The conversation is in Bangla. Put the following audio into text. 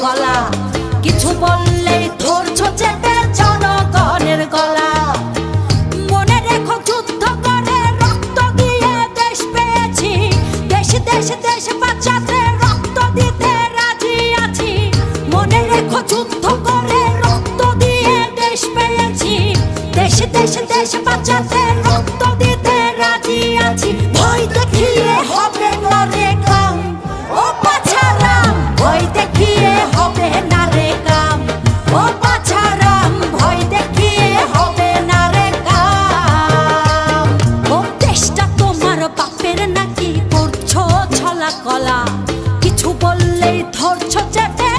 গলা, কিছু বললেই ধরছ চেপে জনগণের গলা। মনে রেখো যুদ্ধ করে রক্ত দিয়ে দেশ পেয়েছি, দেশ দেশ দেশ বাঁচাতে রক্ত দিতে রাজি আছি। মনে রেখো যুদ্ধ করে রক্ত দিয়ে দেশ পেয়েছি, দেশ দেশ দেশ বাঁচাতে রক্ত দিতে রাজি আছি। ভয় দেখিয়ে হবে না রে কাম, ও বাছারাম, ভয় দেখিয়ে হবে না রে কাম, ও বাছারাম, ভয় দেখিয়ে হবে না রে কাম। ও দেশটা তোমার বাপের নাকি, করছো ছলা কলা, কিছু বললেই ধরছো চেপে